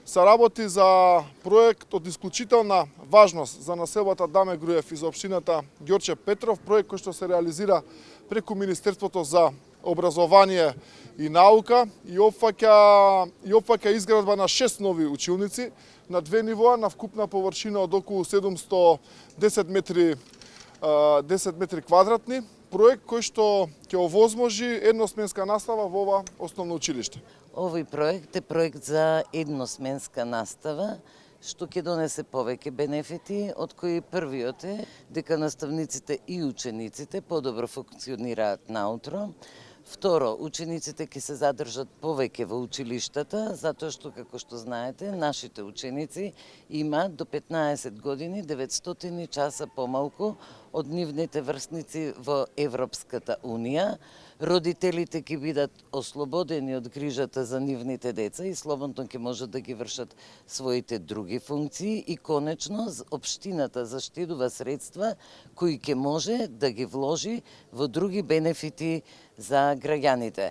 се работи за проект од исклучителна важност за населбата Даме Груев и за општината Ѓорче Петров, проект кој што се реализира преку Министерството за образование и наука и опфаќа изградба на 6 нови училници на 2 нивоа на вкупна површина од околу 710 метри квадратни. Проект кој што ќе овозможи едносменска настава во ова основно училиште. Овој проект е проект за едносменска настава, што ќе донесе повеќе бенефити, од кои првиот е дека наставниците и учениците подобро функционираат наутро. Второ, учениците ќе се задржат повеќе во училиштата, затоа што, како што знаете, нашите ученици имаат до 15 години 900 часа помалку од нивните врсници во Европската Унија. Родителите ќе бидат ослободени од грижата за нивните деца и слободно ќе можат да ги вршат своите други функции и конечно општината заштедува средства кои ќе може да ги вложи во други бенефити за граѓаните.